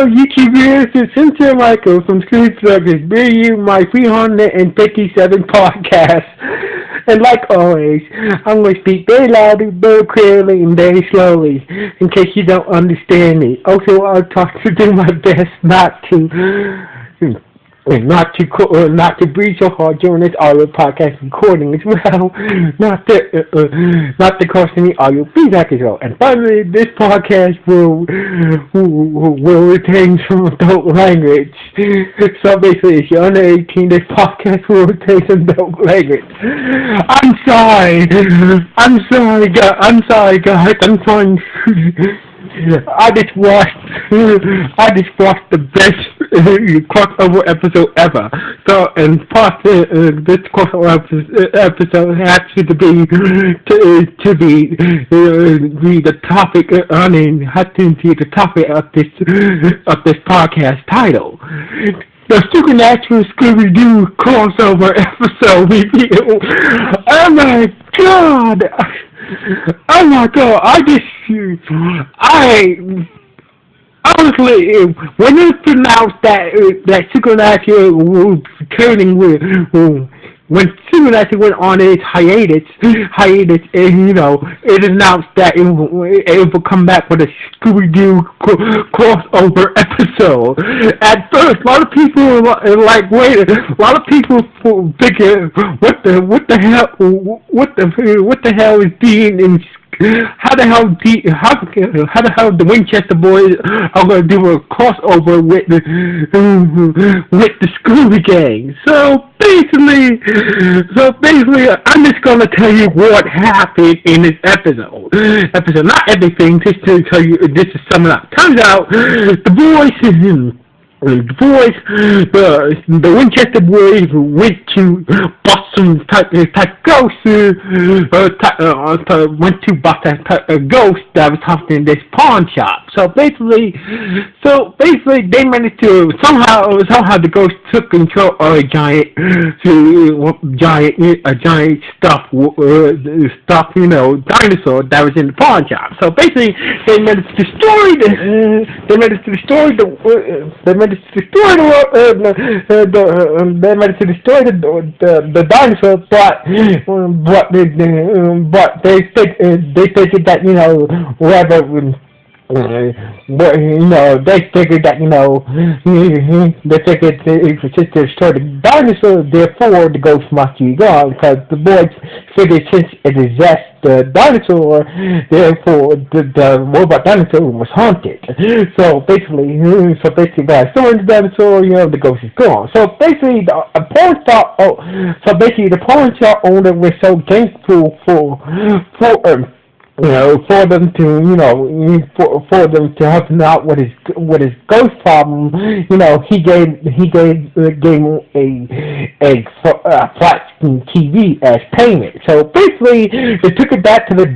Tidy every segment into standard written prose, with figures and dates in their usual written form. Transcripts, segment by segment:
YouTube viewers, it's Cynthia Michael from Scooby Circus, bringing you my 357 podcast. And like always, I'm going to speak very loudly, very clearly, and very slowly, in case you don't understand me. Also, I'll try to do my best not to breathe so hard during this audio podcast recording as well, not to cause any audio feedback as well. And finally, this podcast will retain some adult language. So basically, if you're under 18, this podcast will retain some adult language. I'm sorry, guys. I'm trying. I just watched the best crossover episode ever. So, and part this crossover episode has to be the topic. Has to be the topic of this podcast title. The Supernatural Scooby-Doo crossover episode review. Oh my god! Honestly, when it's announced that Supernatural was returning when Supernatural went on its hiatus, and it announced that it will come back with a Scooby-Doo crossover episode. At first, a lot of people were like, wait, a lot of people figure, what the hell is Dean and how the hell the Winchester boys are going to do a crossover with the Scooby Gang? So basically, I'm just going to tell you what happened in this episode. Not everything, just to tell you, this is summing up. Turns out the Winchester boys went to bust some type ghost, went to bust a ghost that was housed in this pawn shop. So basically, they managed to somehow the ghost took control of a giant stuffed dinosaur that was in the pawn shop. So basically, they managed to destroy the dinosaur, but they figured that since they destroyed the dinosaur, therefore the ghost must be gone, because the boys figured since it possessed the dinosaur, therefore the robot dinosaur was haunted. So basically by destroying the dinosaur, the ghost is gone. So basically the pawn shop owner was so thankful for them to help him out with his ghost problem. He gave him a flat screen TV as payment. So basically, they took it back to the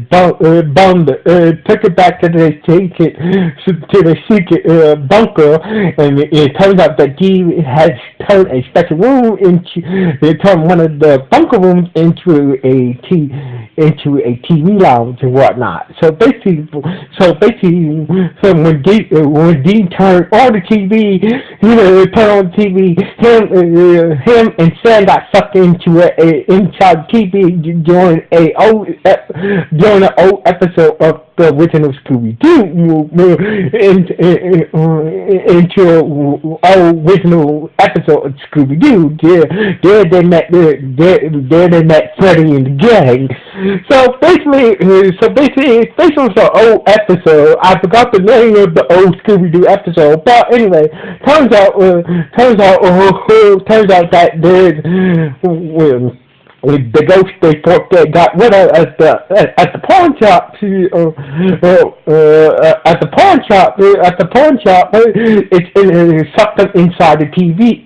secret bunker, and it turns out that he has turned a special room one of the bunker rooms into a TV lounge and whatnot. So basically, when Dean turned on the TV, him and Sam got sucked into inside TV during an old episode of the original Scooby-Doo, into an original episode of Scooby-Doo. There they met Freddy and the gang. So basically, based on the old episode, I forgot the name of the old Scooby-Doo episode. But anyway, turns out that the ghost they thought they got rid of at the pawn shop. It's sucked up inside the TV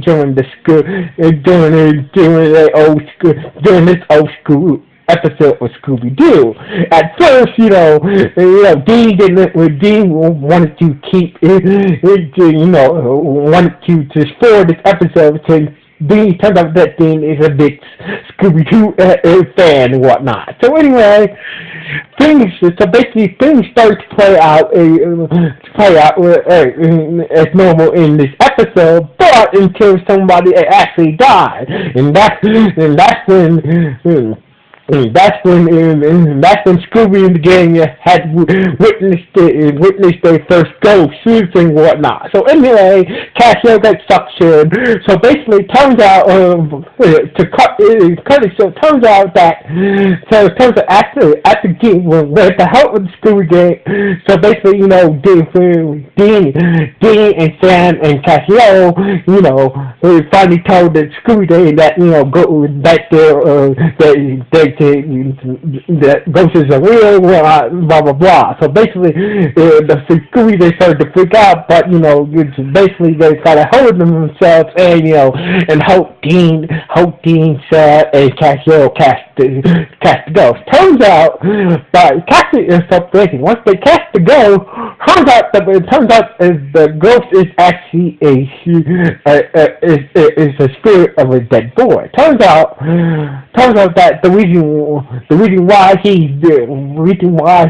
during this old school episode of Scooby-Doo. At first, Dean wanted to keep, wanted to destroy this episode turns out that Dean is a big Scooby-Doo fan and whatnot. So anyway, things start to play out as normal in this episode, but until somebody actually died, and that's when. That's when Scooby and the gang had witnessed their first ghosts and whatnot. So anyway, Casio got suctioned. So basically, it turns out after with the help of the Scooby gang, so basically, Dean and Sam and Casio, finally told the Scooby gang that that ghosts are real, blah blah blah. So basically, the Scooby they started to freak out, but basically they kind of hold themselves and hope Dean, Sam, and Casio cast the ghost. Turns out, but casting is so crazy. Once they cast the ghost, turns out the ghost is actually is a spirit of a dead boy. Turns out that the reason why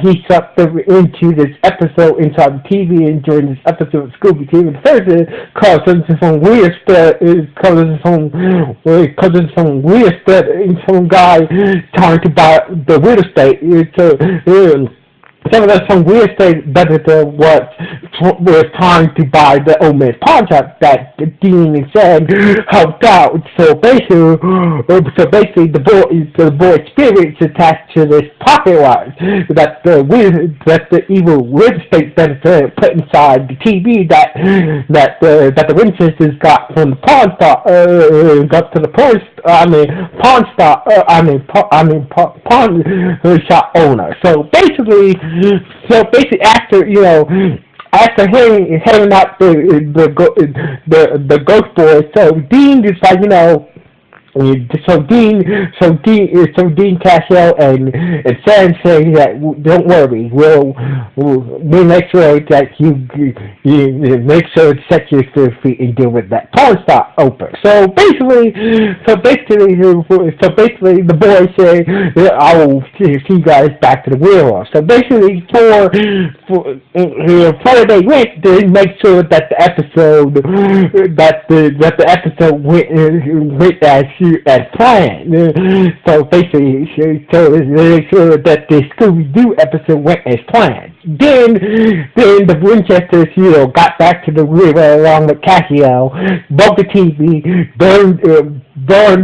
he sucked into this episode inside the TV and during this episode of Scooby TV the first is causes some weird stuff. Causes some weird stuff. Some guy trying to buy the real estate. Some weird state that it was trying to buy the old man's pawn shop that Dean and Sam helped out. So basically, the boy's spirit is attached to this pocket watch that the evil real estate that is put inside the TV that the Winchesters got from the pawn shop owner. So basically after hearing out the ghost boy, so Dean is like, so Dean Casio and Sam say that don't worry, we'll make sure that you make sure to set your feet and deal with that pawn shop open. So basically the boy said, I will see you guys back to the warehouse. So basically before they went, they make sure that the episode went as planned. So basically, they make sure that the Scooby-Doo episode went as planned. Then the Winchesters, got back to the river along with Casio, broke the TV, burned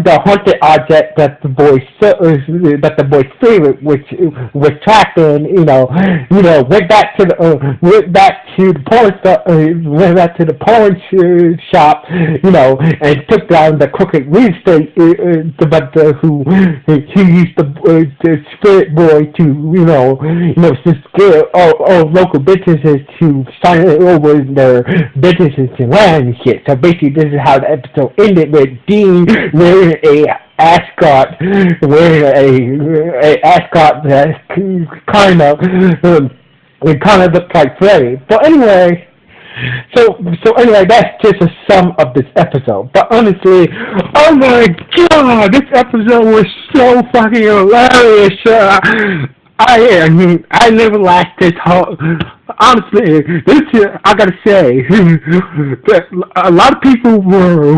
the haunted object that the boy's spirit was trapped in. Went back to the pawn shop, and took down the crooked real estate, who used the spirit boy to to scare all local businesses to sign over their businesses and land and shit. So basically, this is how the episode ended with Dean wearing a ascot that kind of looks like Freddy. But anyway. So anyway, that's just a sum of this episode. But honestly, oh my god, this episode was so fucking hilarious. I never laughed this whole. Honestly, I gotta say, a lot of people were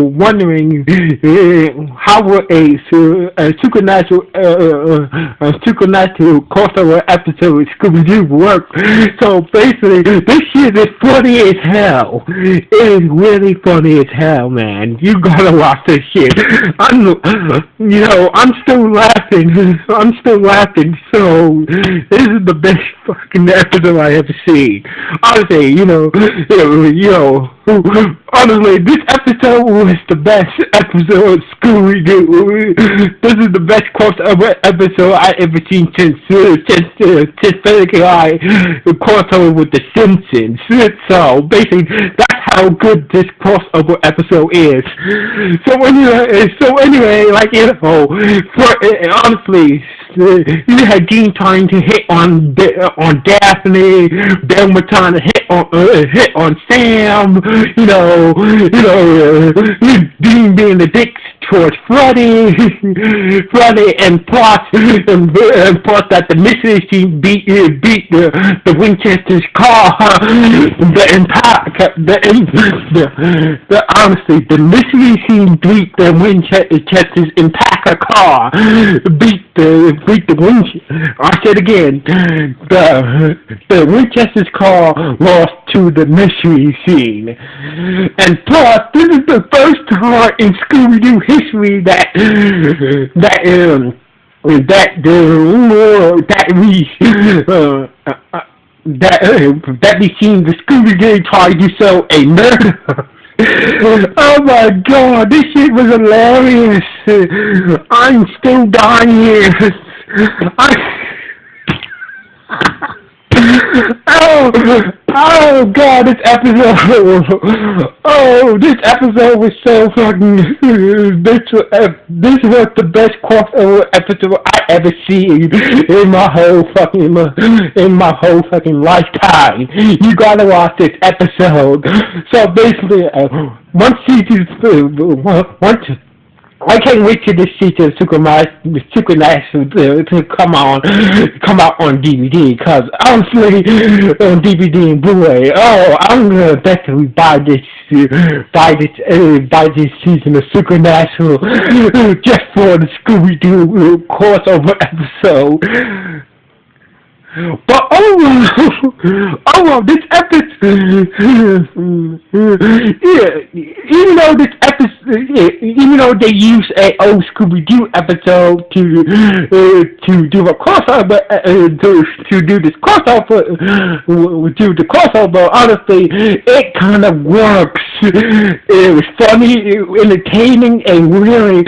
wondering how would a supernatural crossover episode with Scooby-Doo work. So basically, this shit is funny as hell. It is really funny as hell, man. You gotta watch this shit. I'm still laughing. So this is the best fucking episode I ever seen. Honestly, honestly, this episode was the best episode of Scooby-Doo. This is the best crossover episode I ever seen since basically I crossover with The Simpsons. So basically, that's how good this crossover episode is. So anyway, like honestly, you had Dean trying to hit on Daphne, Delma trying to hit on Sam. Dean being the dick towards Freddy, and plus that the mystery team beat the Winchester's car. Honestly, the mystery team beat the Winchester's Impact car. Beat the Winchester. I said again, the Winchester's car lost to the mystery scene, and plus this is the first time in Scooby-Doo history that we seen the Scooby-Doo try to sell a murder. Oh my god, this shit was hilarious. I'm still dying here. Oh god, this episode was so fucking. This was the best crossover episode I ever seen in my whole fucking lifetime. You gotta watch this episode. So basically, I can't wait till this season of Supernatural to come out on DVD, because honestly, on DVD and Blu-ray, I'm gonna definitely buy this season of Supernatural just for the Scooby-Doo crossover episode. But this episode, even though they use a old Scooby-Doo episode to do a crossover, to do this crossover, honestly, it kind of works. It was funny, entertaining, and really,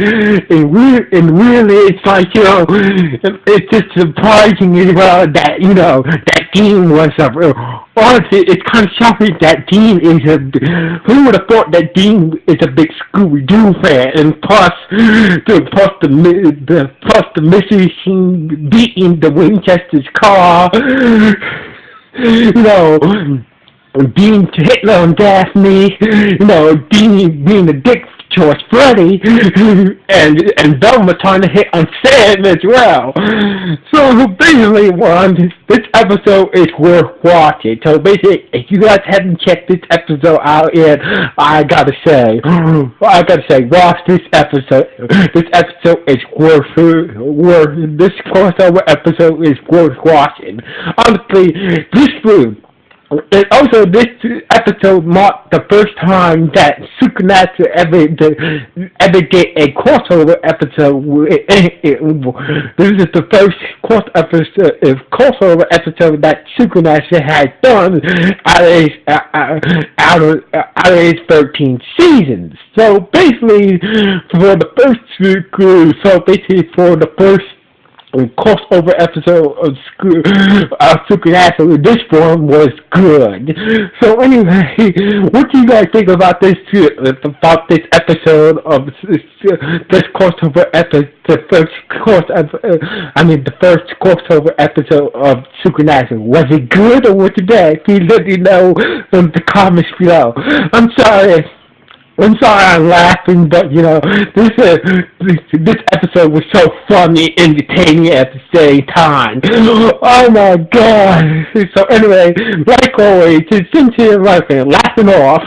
it's like, it's just surprising as well that that Dean was honestly, it's kind of shocking that Dean is who would have thought that Dean is a big Scooby-Doo fan, and plus the mystery scene beating the Winchester's car, Dean to Hitler on Daphne, Dean being a dick towards Freddy, and Velma trying to hit on Sam as well. So basically, this episode is worth watching. So basically, if you guys haven't checked this episode out yet, I gotta say, watch this episode. This episode is this crossover episode is worth watching. Honestly, and also, this episode marked the first time that Supernatural ever did a crossover episode. This is the first crossover episode that Supernatural has done out of its 13 seasons. So basically, for the first crossover episode of Supernatural, this one was good. So anyway, what do you guys think about this episode of this crossover episode? The first crossover episode of Supernatural. Was it good or was it bad? Please let me know in the comments below. I'm sorry I'm laughing, but this episode was so funny, entertaining at the same time. Oh my god! So anyway, like always, it's sincere laughing off.